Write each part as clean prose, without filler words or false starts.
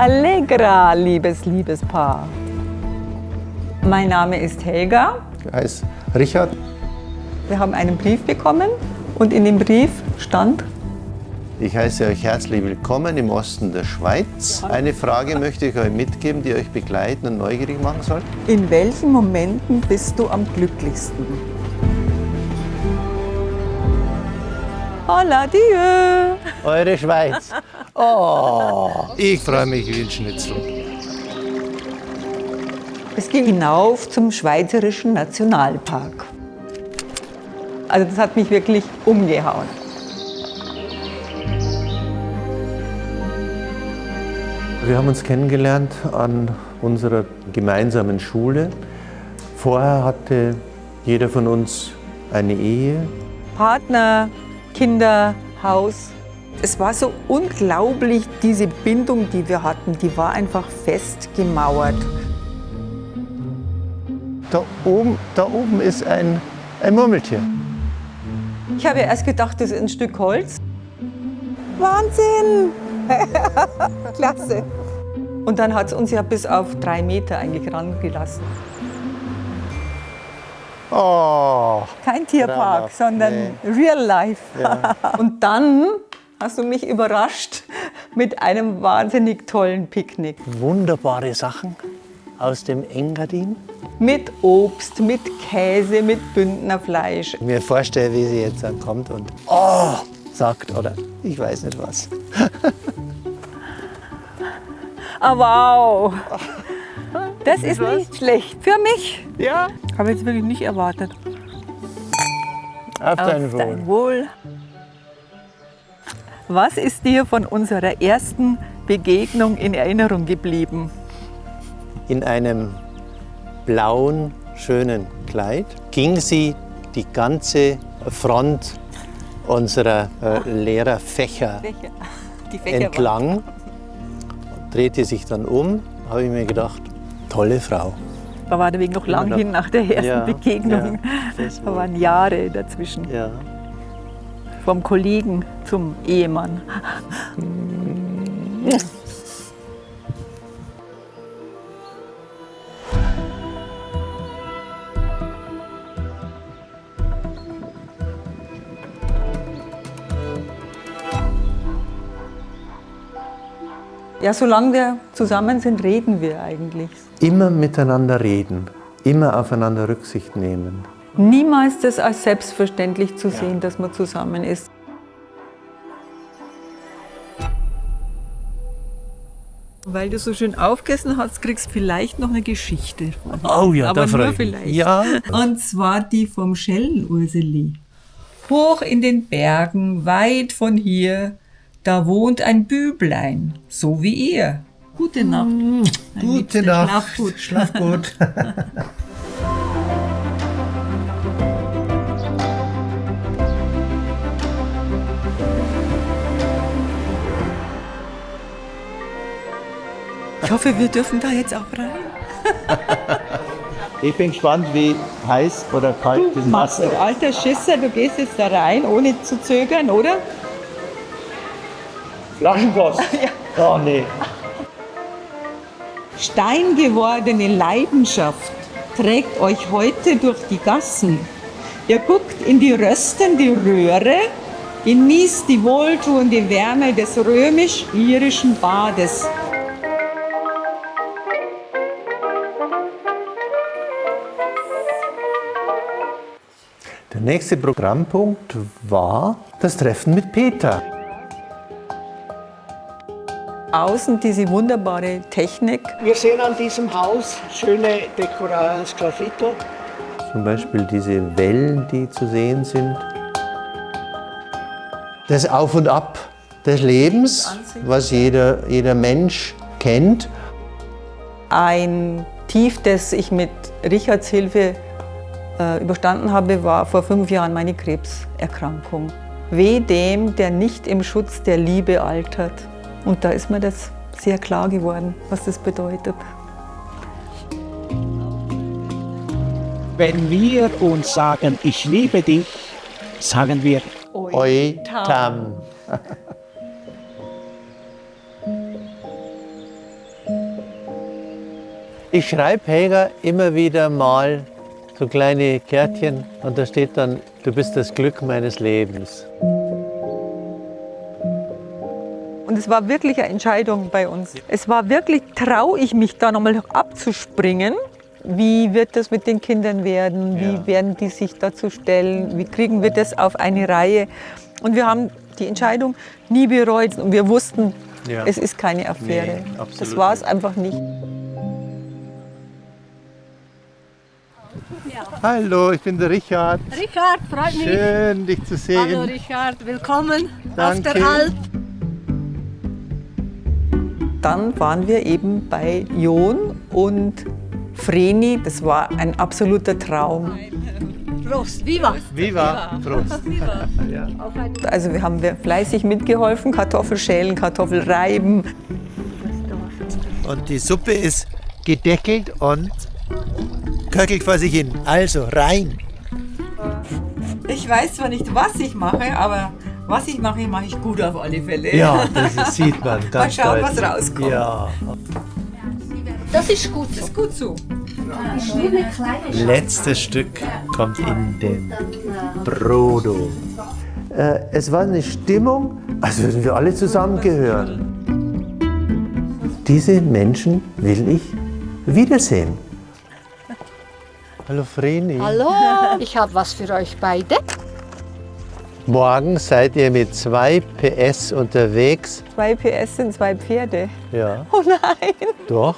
Allegra, liebes Paar. Mein Name ist Helga. Ich heiße Richard. Wir haben einen Brief bekommen und in dem Brief stand: Ich heiße euch herzlich willkommen im Osten der Schweiz. Eine Frage möchte ich euch mitgeben, die euch begleiten und neugierig machen soll. In welchen Momenten bist du am glücklichsten? Hola, Dieu! Eure Schweiz. Oh, ich freue mich wie ein Schnitzel. Es ging hinauf zum Schweizerischen Nationalpark. Also das hat mich wirklich umgehauen. Wir haben uns kennengelernt an unserer gemeinsamen Schule. Vorher hatte jeder von uns eine Ehe. Partner, Kinder, Haus. Es war so unglaublich, diese Bindung, die wir hatten, die war einfach festgemauert. Da oben ist ein Murmeltier. Ich habe erst gedacht, das ist ein Stück Holz. Wahnsinn! Klasse! Und dann hat es uns ja bis auf 3 Meter eigentlich rangelassen. Oh, Kein Tierpark, traumhaft. sondern Real Life. Ja. Und dann hast du mich überrascht mit einem wahnsinnig tollen Picknick. Wunderbare Sachen aus dem Engadin. Mit Obst, mit Käse, mit Bündnerfleisch. Ich mir vorstelle, wie sie jetzt dann kommt und oh sagt oder ich weiß nicht was. Ah, wow! Das ist nicht schlecht. Für mich. Ja, Habe ich jetzt wirklich nicht erwartet. auf dein Auf Wohl. dein Wohl. Was ist dir von unserer ersten Begegnung in Erinnerung geblieben? In einem blauen, schönen Kleid ging sie die ganze Front unserer Lehrerfächer Die Fächer entlang und drehte sich dann um. Habe ich mir gedacht, tolle Frau. Da war der Weg noch lang hin nach der ersten Ja, Begegnung. ja, das Da waren Jahre dazwischen. Ja. Vom Kollegen zum Ehemann. Ja, solange wir zusammen sind, reden wir eigentlich. Immer miteinander reden, immer aufeinander Rücksicht nehmen. Niemals das als selbstverständlich zu sehen, dass man zusammen ist. Weil du so schön aufgegessen hast, kriegst du vielleicht noch eine Geschichte. Oh ja, aber da freue nur ich mich. vielleicht. Ja. Und zwar die vom Schellenurseli. Hoch in den Bergen, weit von hier, da wohnt ein Büblein, so wie ihr. Gute Nacht. Mein Gute Liebster, Nacht. Schlaf gut. Schlaf gut. Ich hoffe, wir dürfen da jetzt auch rein. Ich bin gespannt, wie heiß oder kalt das Wasser ist. Alter Schisser, du gehst jetzt da rein, ohne zu zögern, oder? Flaschenpost. Oh nee. Steingewordene Leidenschaft trägt euch heute durch die Gassen. Ihr guckt in die röstende Röhre, genießt die wohltuende Wärme des römisch-irischen Bades. Der nächste Programmpunkt war das Treffen mit Peter. Außen diese wunderbare Technik. Wir sehen an diesem Haus schöne Graffito. Zum Beispiel diese Wellen, die zu sehen sind. Das Auf und Ab des Lebens, was jeder Mensch kennt. Ein Tief, das ich mit Richards Hilfe überstanden habe, war vor 5 Jahren meine Krebserkrankung. Weh dem, der nicht im Schutz der Liebe altert. Und da ist mir das sehr klar geworden, was das bedeutet. Wenn wir uns sagen, ich liebe dich, sagen wir Oi Tam. Ich schreibe Helga immer wieder mal so kleine Kärtchen und da steht dann, du bist das Glück meines Lebens. Und es war wirklich eine Entscheidung bei uns. Es war wirklich, traue ich mich da nochmal abzuspringen? Wie wird das mit den Kindern werden? Wie werden die sich dazu stellen? Wie kriegen wir das auf eine Reihe? Und wir haben die Entscheidung nie bereut. Und wir wussten, es ist keine Affäre. Nee, absolut das war es einfach nicht. Hallo, ich bin der Richard. Richard, freut mich. Schön, dich zu sehen. Hallo Richard, willkommen Danke. auf der Alp. Dann waren wir eben bei Jon und Vreni. Das war ein absoluter Traum. Prost, viva. Viva, Prost. Also wir haben fleißig mitgeholfen, Kartoffelschälen, Kartoffelreiben. Und die Suppe ist gedeckelt und köchelt vor sich hin. Also rein. Ich weiß zwar nicht, was ich mache, aber was ich mache, mache ich gut auf alle Fälle. Ja, das sieht man ganz Mal schauen, deutlich. was rauskommt. Ja. Das ist gut Das so. ist gut so. Letztes Stück kommt in den Brodo. Es war eine Stimmung, als würden wir alle zusammengehören. Diese Menschen will ich wiedersehen. Hallo Vreni. Hallo, ich habe was für euch beide. Morgen seid ihr mit 2 PS unterwegs. 2 PS sind 2 Pferde. Ja, Oh nein! doch.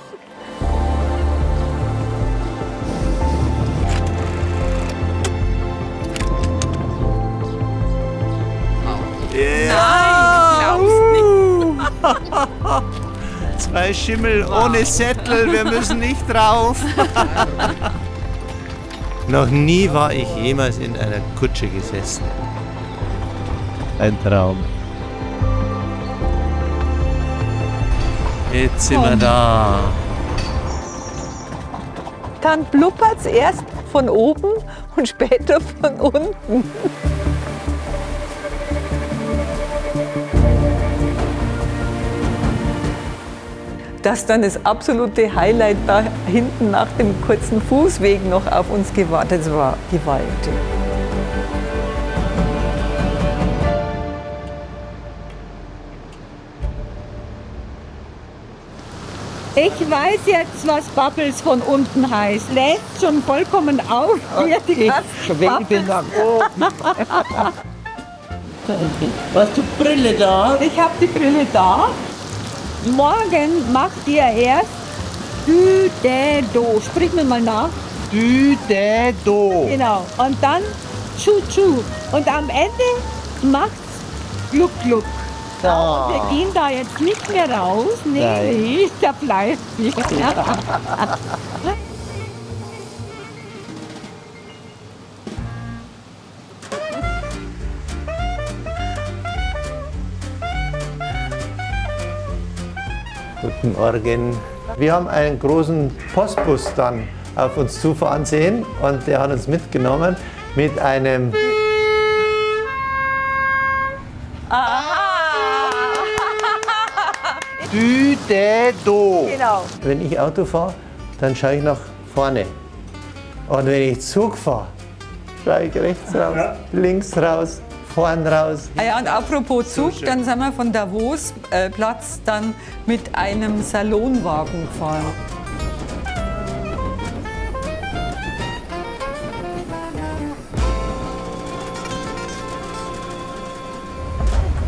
Zwei Schimmel ohne Sättel, wir müssen nicht drauf. Noch nie war ich jemals in einer Kutsche gesessen. Ein Traum. Jetzt sind wir da. Dann blubbert's erst von oben und später von unten. Dass dann das absolute Highlight da hinten nach dem kurzen Fußweg noch auf uns gewartet war, gewaltig. Ich weiß jetzt, was Bubbles von unten heißt. Lädt schon vollkommen auf. Hier die ganzen Bubbles. Hast du Brille da? Ich habe die Brille da. Morgen macht ihr erst Dü, Dä, Do. Sprich mir mal nach. Dü, dä, do. Genau. Und dann Tschu, Tschu. Und am Ende macht's Gluck, Gluck. Wir gehen da jetzt nicht mehr raus. Nee, da bleibt hier. Guten Morgen. Wir haben einen großen Postbus dann auf uns zufahren sehen und der hat uns mitgenommen mit einem Dü, dä, do. Genau. Wenn ich Auto fahre, dann schaue ich nach vorne. Und wenn ich Zug fahre, schaue ich rechts raus, links raus, vorn raus. Ah ja, und apropos Zug, dann sind wir von Davos Platz dann mit einem Salonwagen gefahren.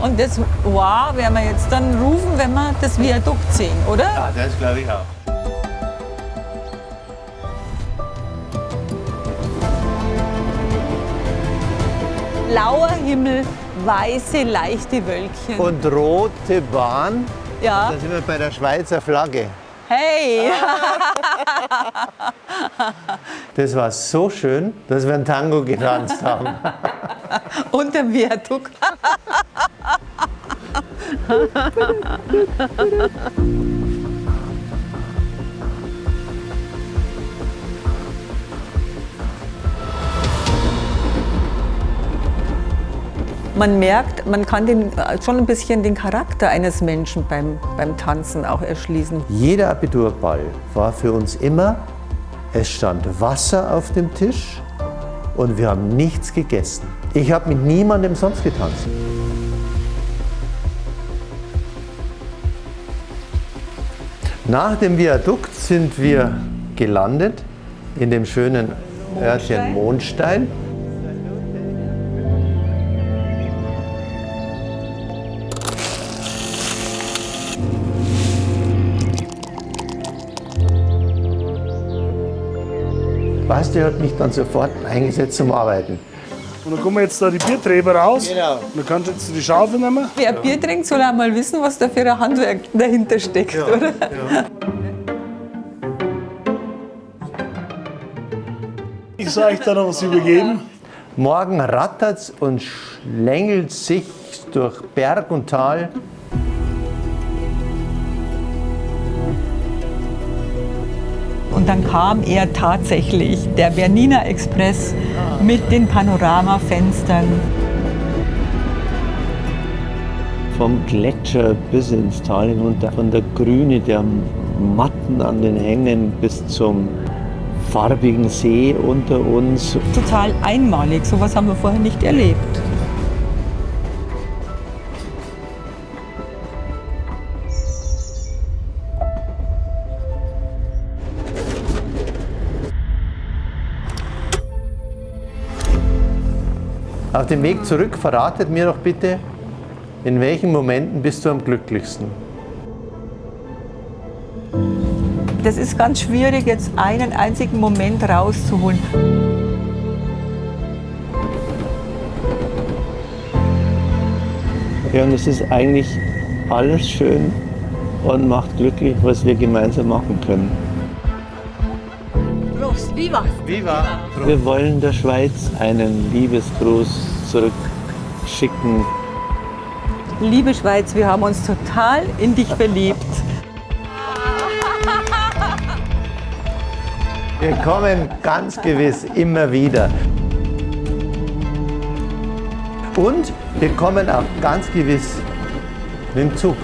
Und das Wow werden wir jetzt dann rufen, wenn wir das Viadukt sehen, oder? Ja, das glaube ich auch. Blauer Himmel, weiße, leichte Wölkchen. Und rote Bahn, ja. da sind wir bei der Schweizer Flagge. Hey! Das war so schön, dass wir ein Tango getanzt haben. Unterm Viadukt. Man merkt, man kann schon ein bisschen den Charakter eines Menschen beim Tanzen auch erschließen. Jeder Abiturball war für uns immer, es stand Wasser auf dem Tisch und wir haben nichts gegessen. Ich habe mit niemandem sonst getanzt. Nach dem Viadukt sind wir gelandet in dem schönen Örtchen Mondstein. Basti hat mich dann sofort eingesetzt zum Arbeiten. Und dann kommen jetzt da die Bierträber raus. Genau. Und dann kannst du jetzt die Schaufel nehmen. Wer Bier trinkt, soll auch mal wissen, was da für ein Handwerk dahinter steckt, oder? Ich soll euch da noch was übergeben. Morgen rattert's und schlängelt sich durch Berg und Tal. Und dann kam er tatsächlich, der Bernina Express mit den Panoramafenstern. Vom Gletscher bis ins Tal hinunter, von der Grüne der Matten an den Hängen bis zum farbigen See unter uns. Total einmalig, sowas haben wir vorher nicht erlebt. Auf dem Weg zurück verratet mir doch bitte, in welchen Momenten bist du am glücklichsten? Das ist ganz schwierig, jetzt einen einzigen Moment rauszuholen. Ja, und es ist eigentlich alles schön und macht glücklich, was wir gemeinsam machen können. Prost, viva! Wir wollen der Schweiz einen Liebesgruß zurückschicken. Liebe Schweiz, wir haben uns total in dich verliebt. Wir kommen ganz gewiss immer wieder. Und wir kommen auch ganz gewiss mit dem Zug.